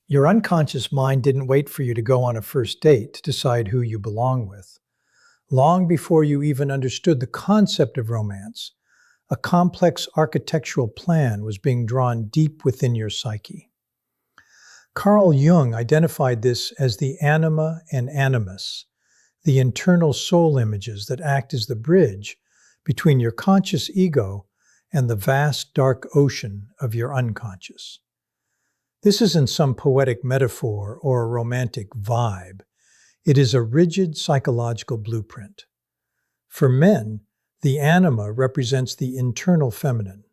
Your unconscious mind didn't wait for you to go on a first date to decide who you belong with. Long before you even understood the concept of romance, a complex architectural plan was being drawn deep within your psyche. Carl Jung identified this as the anima and animus, the internal soul images that act as the bridge between your conscious ego and the vast dark ocean of your unconscious. This isn't some poetic metaphor or a romantic vibe. It is a rigid psychological blueprint. For men, the anima represents the internal feminine.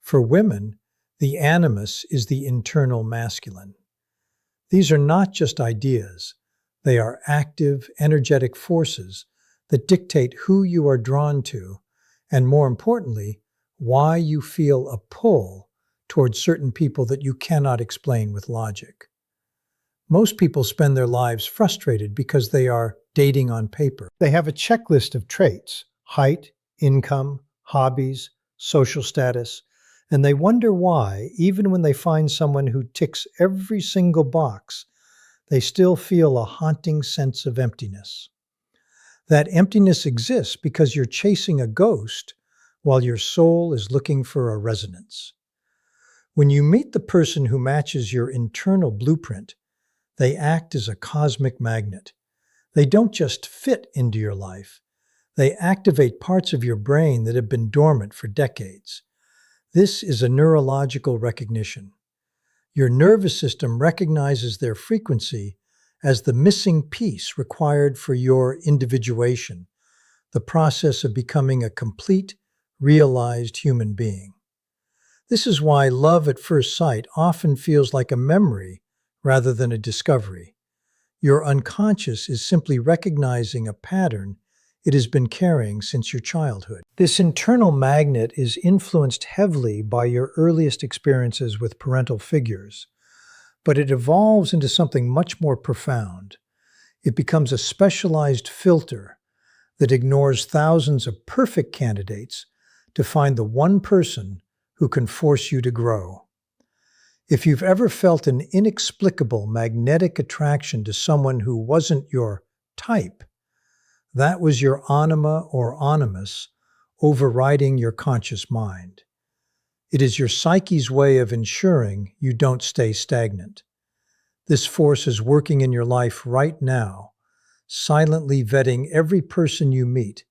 For women, the animus is the internal masculine. These are not just ideas. They are active, energetic forces that dictate who you are drawn to, and more importantly, why you feel a pull towards certain people that you cannot explain with logic. Most people spend their lives frustrated because they are dating on paper. They have a checklist of traits: height, income, hobbies, social status, and they wonder why, even when they find someone who ticks every single box, they still feel a haunting sense of emptiness. That emptiness exists because you're chasing a ghost while your soul is looking for a resonance. When you meet the person who matches your internal blueprint, they act as a cosmic magnet. They don't just fit into your life. They activate parts of your brain that have been dormant for decades. This is a neurological recognition. Your nervous system recognizes their frequency as the missing piece required for your individuation, the process of becoming a complete, realized human being. This is why love at first sight often feels like a memory rather than a discovery. Your unconscious is simply recognizing a pattern it has been carrying since your childhood. This internal magnet is influenced heavily by your earliest experiences with parental figures, but it evolves into something much more profound. It becomes a specialized filter that ignores thousands of perfect candidates to find the one person who can force you to grow. If you've ever felt an inexplicable magnetic attraction to someone who wasn't your type, that was your anima or animus overriding your conscious mind. It is your psyche's way of ensuring you don't stay stagnant. This force is working in your life right now, silently vetting every person you meet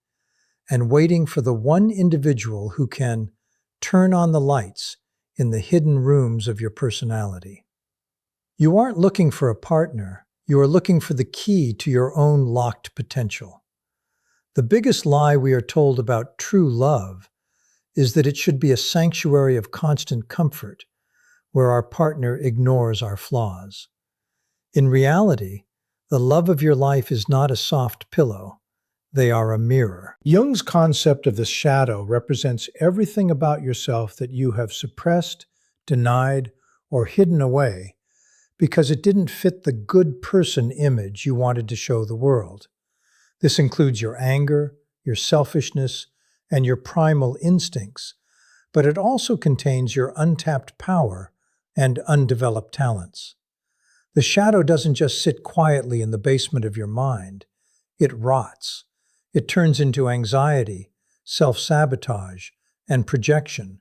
and waiting for the one individual who can turn on the lights in the hidden rooms of your personality. You aren't looking for a partner, you are looking for the key to your own locked potential. The biggest lie we are told about true love is that it should be a sanctuary of constant comfort, where our partner ignores our flaws. In reality, the love of your life is not a soft pillow. They are a mirror. Jung's concept of the shadow represents everything about yourself that you have suppressed, denied, or hidden away because it didn't fit the good person image you wanted to show the world. This includes your anger, your selfishness, and your primal instincts, but it also contains your untapped power and undeveloped talents. The shadow doesn't just sit quietly in the basement of your mind. It rots. It turns into anxiety, self-sabotage, and projection,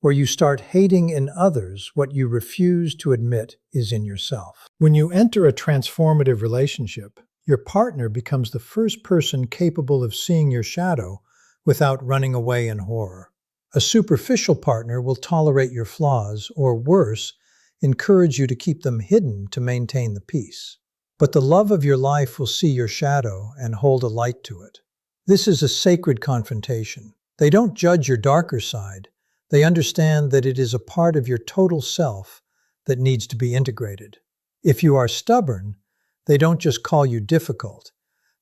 where you start hating in others what you refuse to admit is in yourself. When you enter a transformative relationship, your partner becomes the first person capable of seeing your shadow without running away in horror. A superficial partner will tolerate your flaws, or worse, encourage you to keep them hidden to maintain the peace. But the love of your life will see your shadow and hold a light to it. This is a sacred confrontation. They don't judge your darker side. They understand that it is a part of your total self that needs to be integrated. If you are stubborn, they don't just call you difficult.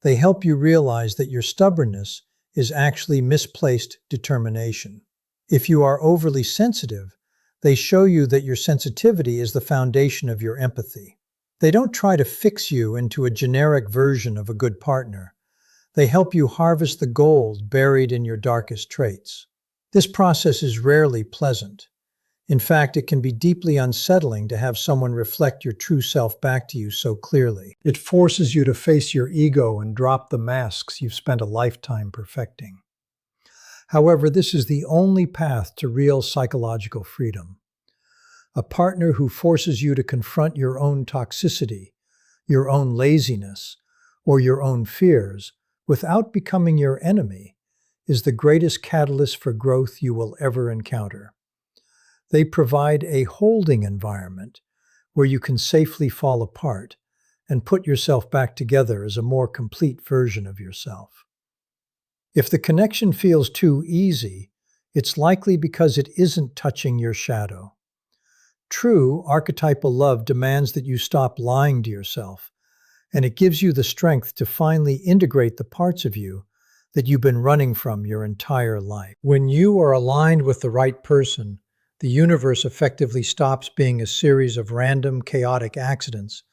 They help you realize that your stubbornness is actually misplaced determination. If you are overly sensitive, they show you that your sensitivity is the foundation of your empathy. They don't try to fix you into a generic version of a good partner. They help you harvest the gold buried in your darkest traits. This process is rarely pleasant. In fact, it can be deeply unsettling to have someone reflect your true self back to you so clearly. It forces you to face your ego and drop the masks you've spent a lifetime perfecting. However, this is the only path to real psychological freedom. A partner who forces you to confront your own toxicity, your own laziness, or your own fears without becoming your enemy is the greatest catalyst for growth you will ever encounter. They provide a holding environment where you can safely fall apart and put yourself back together as a more complete version of yourself. If the connection feels too easy, it's likely because it isn't touching your shadow. True archetypal love demands that you stop lying to yourself, and it gives you the strength to finally integrate the parts of you that you've been running from your entire life. When you are aligned with the right person, the universe effectively stops being a series of random, chaotic accidents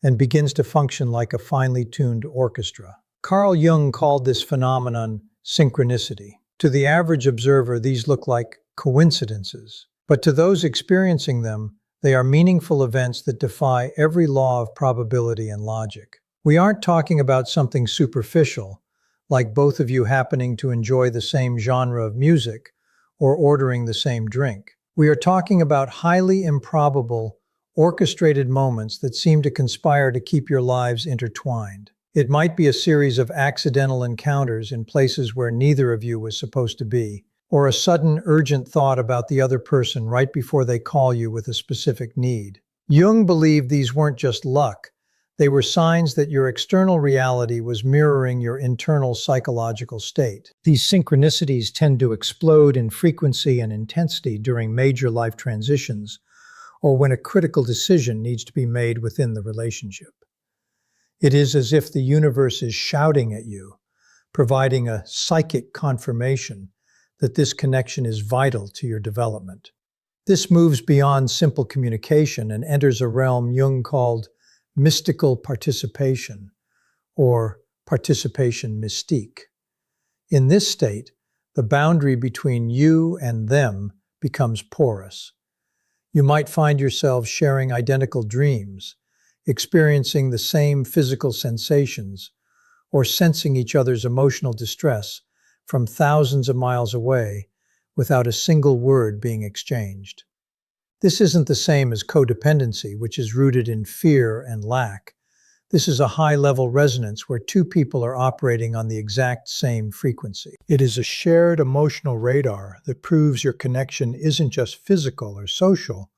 and begins to function like a finely tuned orchestra. Carl Jung called this phenomenon synchronicity. To the average observer, these look like coincidences, but to those experiencing them, they are meaningful events that defy every law of probability and logic. We aren't talking about something superficial, like both of you happening to enjoy the same genre of music or ordering the same drink. We are talking about highly improbable, orchestrated moments that seem to conspire to keep your lives intertwined. It might be a series of accidental encounters in places where neither of you was supposed to be, or a sudden urgent thought about the other person right before they call you with a specific need. Jung believed these weren't just luck. They were signs that your external reality was mirroring your internal psychological state. These synchronicities tend to explode in frequency and intensity during major life transitions, or when a critical decision needs to be made within the relationship. It is as if the universe is shouting at you, providing a psychic confirmation that this connection is vital to your development. This moves beyond simple communication and enters a realm Jung called mystical participation, or participation mystique. In this state, the boundary between you and them becomes porous. You might find yourselves sharing identical dreams, experiencing the same physical sensations, or sensing each other's emotional distress from thousands of miles away without a single word being exchanged. This isn't the same as codependency, which is rooted in fear and lack. This is a high-level resonance where two people are operating on the exact same frequency. It is a shared emotional radar that proves your connection isn't just physical or social,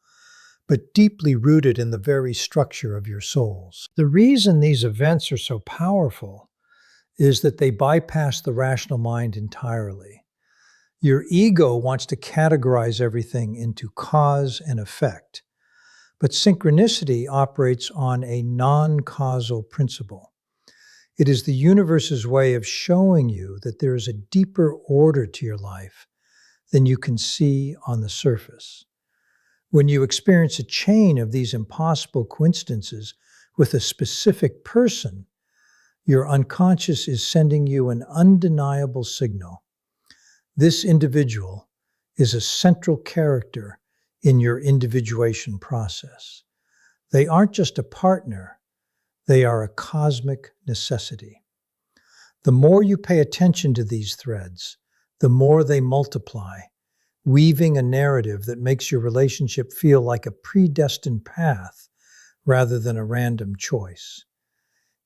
but deeply rooted in the very structure of your souls. The reason these events are so powerful is that they bypass the rational mind entirely. Your ego wants to categorize everything into cause and effect, but synchronicity operates on a non-causal principle. It is the universe's way of showing you that there is a deeper order to your life than you can see on the surface. When you experience a chain of these impossible coincidences with a specific person, your unconscious is sending you an undeniable signal. This individual is a central character in your individuation process. They aren't just a partner, they are a cosmic necessity. The more you pay attention to these threads, the more they multiply, weaving a narrative that makes your relationship feel like a predestined path rather than a random choice.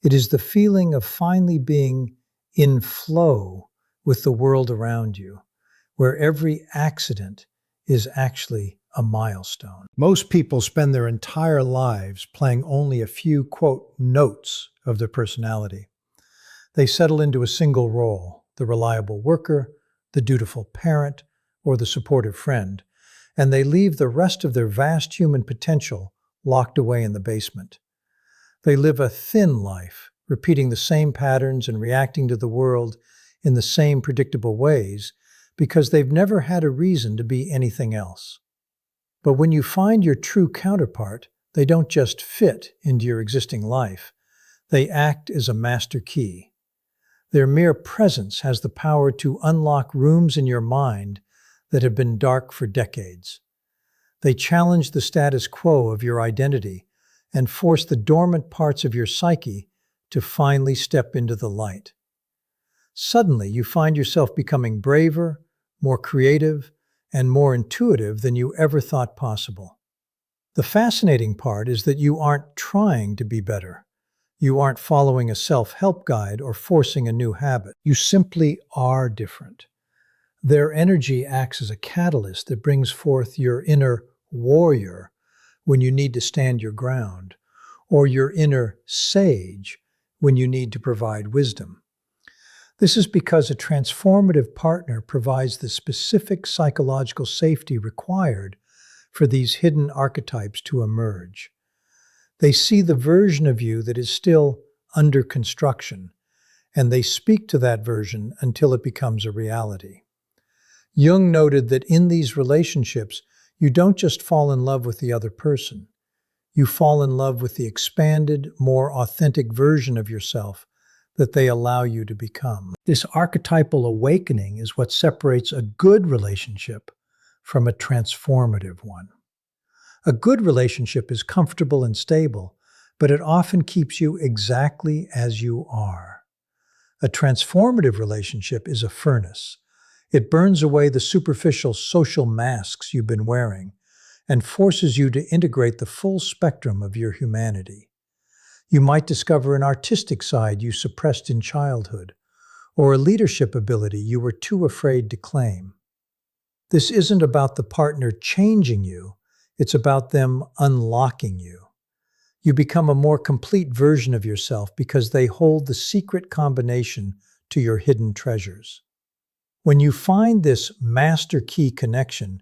It is the feeling of finally being in flow with the world around you, where every accident is actually a milestone. Most people spend their entire lives playing only a few, quote, notes of their personality. They settle into a single role, the reliable worker, the dutiful parent, or the supportive friend, and they leave the rest of their vast human potential locked away in the basement. They live a thin life, repeating the same patterns and reacting to the world in the same predictable ways because they've never had a reason to be anything else. But when you find your true counterpart, they don't just fit into your existing life. They act as a master key. Their mere presence has the power to unlock rooms in your mind that have been dark for decades. They challenge the status quo of your identity and force the dormant parts of your psyche to finally step into the light. Suddenly, you find yourself becoming braver, more creative, and more intuitive than you ever thought possible. The fascinating part is that you aren't trying to be better. You aren't following a self-help guide or forcing a new habit. You simply are different. Their energy acts as a catalyst that brings forth your inner warrior when you need to stand your ground, or your inner sage when you need to provide wisdom. This is because a transformative partner provides the specific psychological safety required for these hidden archetypes to emerge. They see the version of you that is still under construction, and they speak to that version until it becomes a reality. Jung noted that in these relationships, you don't just fall in love with the other person. You fall in love with the expanded, more authentic version of yourself that they allow you to become. This archetypal awakening is what separates a good relationship from a transformative one. A good relationship is comfortable and stable, but it often keeps you exactly as you are. A transformative relationship is a furnace. It burns away the superficial social masks you've been wearing and forces you to integrate the full spectrum of your humanity. You might discover an artistic side you suppressed in childhood, or a leadership ability you were too afraid to claim. This isn't about the partner changing you, it's about them unlocking you. You become a more complete version of yourself because they hold the secret combination to your hidden treasures. When you find this master key connection,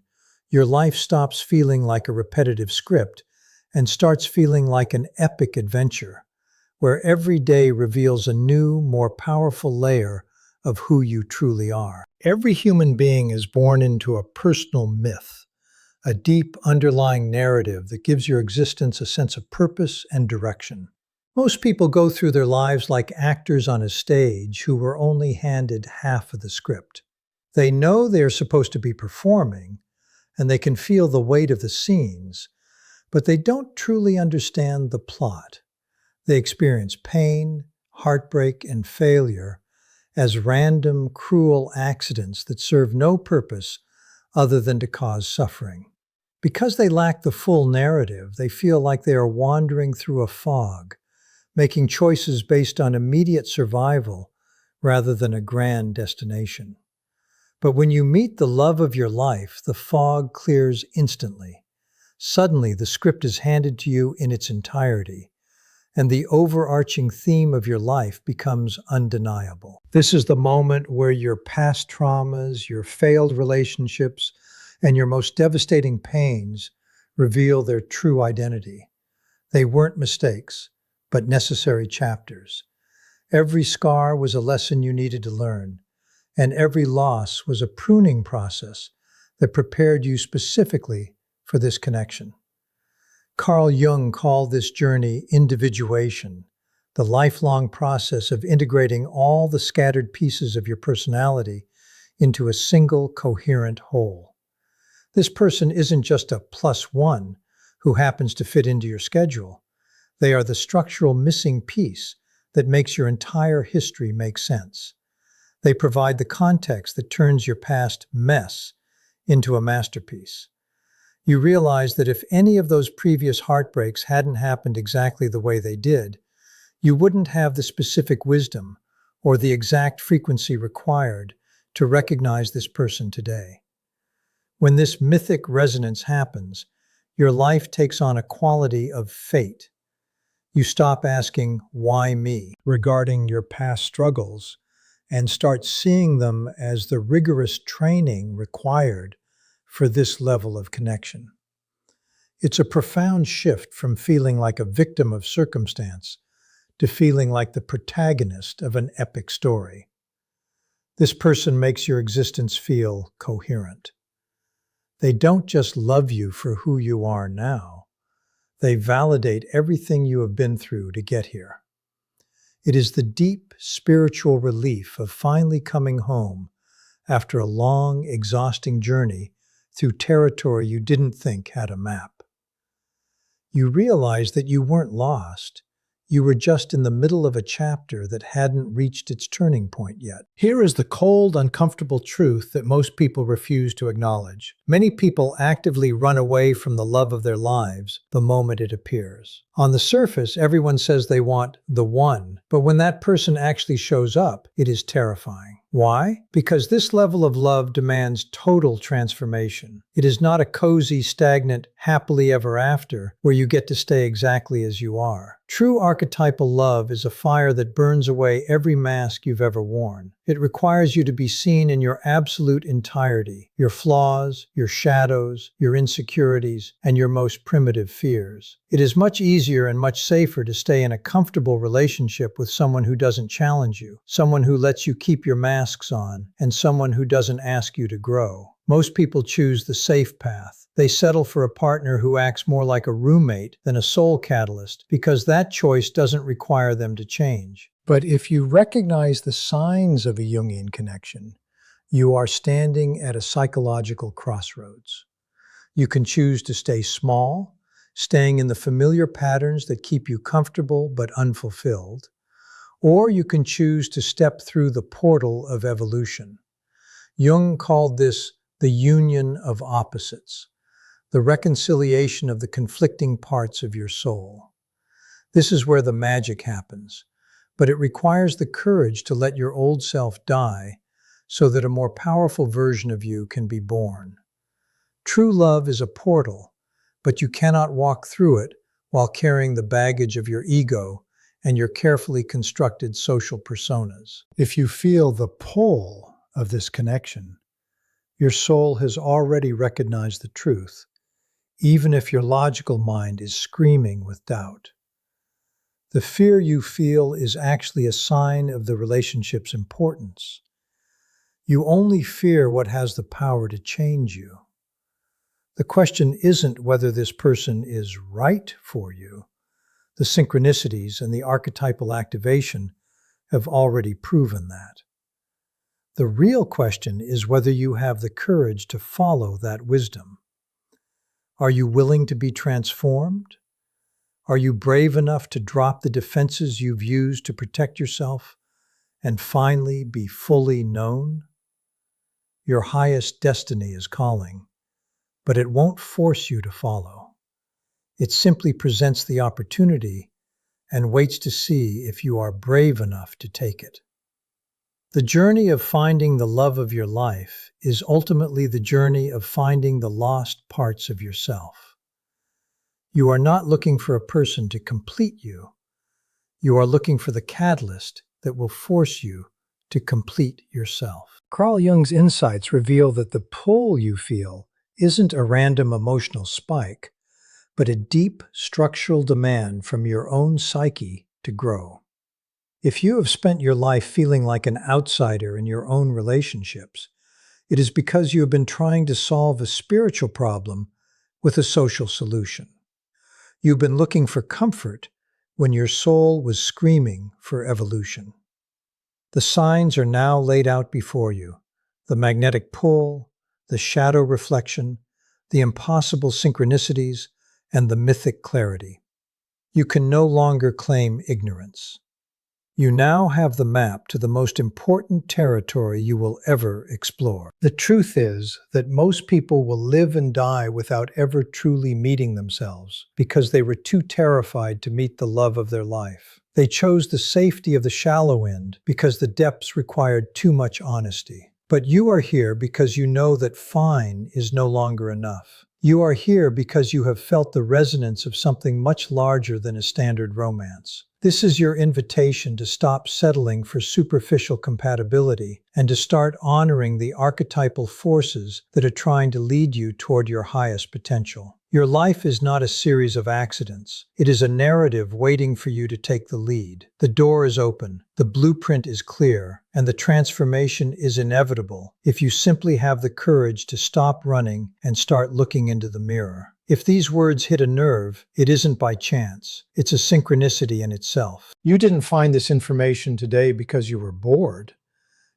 your life stops feeling like a repetitive script and starts feeling like an epic adventure, where every day reveals a new, more powerful layer of who you truly are. Every human being is born into a personal myth, a deep underlying narrative that gives your existence a sense of purpose and direction. Most people go through their lives like actors on a stage who were only handed half of the script. They know they are supposed to be performing, and they can feel the weight of the scenes, but they don't truly understand the plot. They experience pain, heartbreak, and failure as random, cruel accidents that serve no purpose other than to cause suffering. Because they lack the full narrative, they feel like they are wandering through a fog, making choices based on immediate survival rather than a grand destination. But when you meet the love of your life, the fog clears instantly. Suddenly, the script is handed to you in its entirety, and the overarching theme of your life becomes undeniable. This is the moment where your past traumas, your failed relationships, and your most devastating pains reveal their true identity. They weren't mistakes, but necessary chapters. Every scar was a lesson you needed to learn, and every loss was a pruning process that prepared you specifically for this connection. Carl Jung called this journey individuation, the lifelong process of integrating all the scattered pieces of your personality into a single coherent whole. This person isn't just a plus one who happens to fit into your schedule. They are the structural missing piece that makes your entire history make sense. They provide the context that turns your past mess into a masterpiece. You realize that if any of those previous heartbreaks hadn't happened exactly the way they did, you wouldn't have the specific wisdom or the exact frequency required to recognize this person today. When this mythic resonance happens, your life takes on a quality of fate. You stop asking, "Why me?" regarding your past struggles and start seeing them as the rigorous training required for this level of connection. It's a profound shift from feeling like a victim of circumstance to feeling like the protagonist of an epic story. This person makes your existence feel coherent. They don't just love you for who you are now. They validate everything you have been through to get here. It is the deep spiritual relief of finally coming home after a long, exhausting journey through territory you didn't think had a map. You realized that you weren't lost. You were just in the middle of a chapter that hadn't reached its turning point yet. Here is the cold, uncomfortable truth that most people refuse to acknowledge. Many people actively run away from the love of their lives the moment it appears. On the surface, everyone says they want the one, but when that person actually shows up, it is terrifying. Why? Because this level of love demands total transformation. It is not a cozy, stagnant, happily ever after where you get to stay exactly as you are. True archetypal love is a fire that burns away every mask you've ever worn. It requires you to be seen in your absolute entirety, your flaws, your shadows, your insecurities, and your most primitive fears. It is much easier and much safer to stay in a comfortable relationship with someone who doesn't challenge you, someone who lets you keep your masks on, and someone who doesn't ask you to grow. Most people choose the safe path. They settle for a partner who acts more like a roommate than a soul catalyst because that choice doesn't require them to change. But if you recognize the signs of a Jungian connection, you are standing at a psychological crossroads. You can choose to stay small, staying in the familiar patterns that keep you comfortable but unfulfilled, or you can choose to step through the portal of evolution. Jung called this the union of opposites, the reconciliation of the conflicting parts of your soul. This is where the magic happens, but it requires the courage to let your old self die so that a more powerful version of you can be born. True love is a portal, but you cannot walk through it while carrying the baggage of your ego and your carefully constructed social personas. If you feel the pull of this connection, your soul has already recognized the truth, even if your logical mind is screaming with doubt. The fear you feel is actually a sign of the relationship's importance. You only fear what has the power to change you. The question isn't whether this person is right for you. The synchronicities and the archetypal activation have already proven that. The real question is whether you have the courage to follow that wisdom. Are you willing to be transformed? Are you brave enough to drop the defenses you've used to protect yourself and finally be fully known? Your highest destiny is calling, but it won't force you to follow. It simply presents the opportunity and waits to see if you are brave enough to take it. The journey of finding the love of your life is ultimately the journey of finding the lost parts of yourself. You are not looking for a person to complete you. You are looking for the catalyst that will force you to complete yourself. Carl Jung's insights reveal that the pull you feel isn't a random emotional spike, but a deep structural demand from your own psyche to grow. If you have spent your life feeling like an outsider in your own relationships, it is because you have been trying to solve a spiritual problem with a social solution. You've been looking for comfort when your soul was screaming for evolution. The signs are now laid out before you: the magnetic pull, the shadow reflection, the impossible synchronicities, and the mythic clarity. You can no longer claim ignorance. You now have the map to the most important territory you will ever explore. The truth is that most people will live and die without ever truly meeting themselves because they were too terrified to meet the love of their life. They chose the safety of the shallow end because the depths required too much honesty. But you are here because you know that fine is no longer enough. You are here because you have felt the resonance of something much larger than a standard romance. This is your invitation to stop settling for superficial compatibility and to start honoring the archetypal forces that are trying to lead you toward your highest potential. Your life is not a series of accidents. It is a narrative waiting for you to take the lead. The door is open, the blueprint is clear, and the transformation is inevitable if you simply have the courage to stop running and start looking into the mirror. If these words hit a nerve, it isn't by chance. It's a synchronicity in itself. You didn't find this information today because you were bored.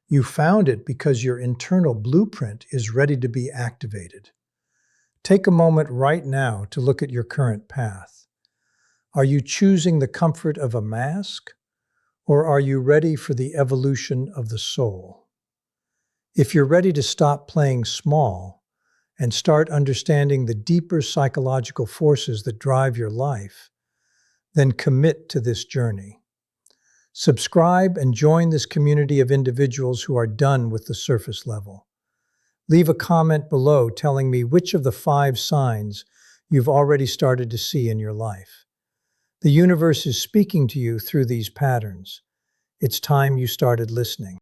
You found it because your internal blueprint is ready to be activated. Take a moment right now to look at your current path. Are you choosing the comfort of a mask, or are you ready for the evolution of the soul? If you're ready to stop playing small and start understanding the deeper psychological forces that drive your life, then commit to this journey. Subscribe and join this community of individuals who are done with the surface level. Leave a comment below telling me which of the 5 signs you've already started to see in your life. The universe is speaking to you through these patterns. It's time you started listening.